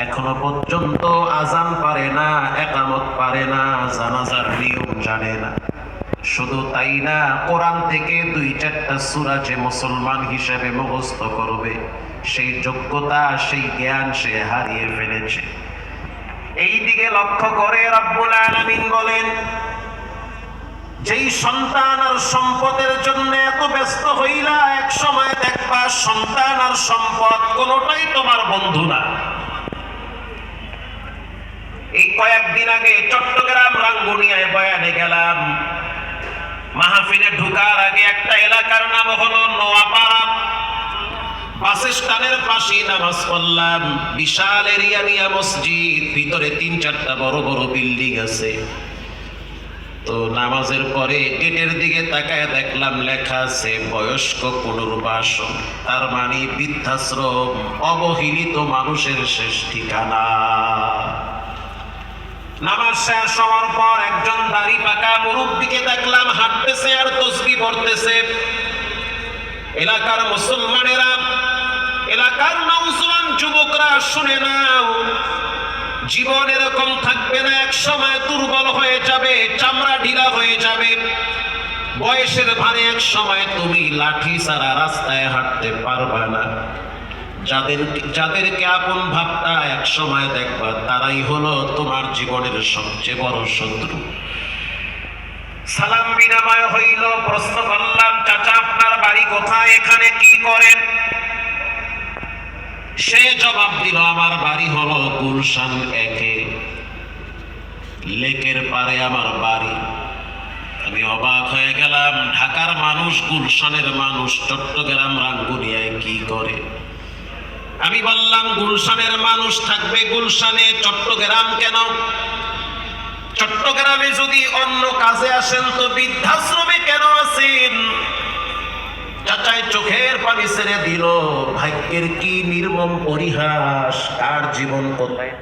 এখনো পর্যন্ত আজান পারে না, একামত পারে না, জানাজার নিয়ম জানে না। শুধু তাই না, কোরআন থেকে 2-4টা সূরা যে মুসলমান হিসেবে মুখস্থ করবে, সেই যোগ্যতা, সেই জ্ঞান সে হারিয়ে ফেলেছে। এই দিকে লক্ষ্য করে রব্বুল আলামিন বলেন, যেই সন্তান আর সম্পদের জন্য এত ব্যস্ত হইলা, এক সময় দেখবা সন্তান আর সম্পদ কোনোটাই তোমার বন্ধু না। এই কয়েকদিন আগে চট্টগ্রাম রাঙ্গুনিয়ায় বয়ানে গেলাম। মাহফিলে ঢুকার আগে একটা এলাকার নাম হলো নোয়াপাড়া। বাস স্ট্যান্ডের পাশে নামাজ পড়লাম। বিশাল এরিয়া নিয়ে মসজিদ, ভিতরে 3-4টা বড় বড় বিল্ডিং আছে। তো নামাজের পরে গেটের দিকে তাকায় দেখলাম লেখা আছে বয়স্ক পুনর্বাসন, তার মানে বৃদ্ধাশ্রম, অবহেলিত মানুষের শেষ ঠিকানা। নামাজ শেষ হওয়ার পর একজন দাড়ি পাকা মুরব্বিকে দেখলাম হাঁটতেছে আর তসবিহ পড়তেছে। এলাকার মুসলমানেরা, এলাকার নওজোয়ান যুবকরা শুনে নাও, জীবন এরকম থাকবে না। এক সময় দুর্বল হয়ে যাবে, চামড়া ঢিলা হয়ে যাবে। বয়সের ভারে এক সময় তুমি লাঠি ছাড়া রাস্তায় হাঁটতে পারবা না। যাদেরকে আপন ভাবতা, এক সময় দেখবা তারাই হলো তোমার জীবনের সবচেয়ে বড় শত্রু। সালাম বিনিময় হইল। প্রশ্ন করলাম, চাচা আপনার বাড়ি কোথায়, এখানে কি করেন? সে জবাব দিল, আমার বাড়ি হলো গুলশান 1-এ, লেকের পারে আমার বাড়ি। আমি অবাক হয়ে গেলাম, ঢাকার মানুষ, গুলশানের মানুষ চট্টগ্রাম রাঙ্গুনিয়ায় কি করে? আমি বললাম, গুলশানের মানুষ থাকবে গুলশানে, চট্টগ্রাম কেন? চট্টগ্রামে যদি অন্য কাজে আসেন তো বৃদ্ধাশ্রমে কেন আছেন? চাচাই চোখের পানি ছেড়ে দিল। ভাগ্যের কি নির্মম পরিহাস, কার জীবন কোথায়।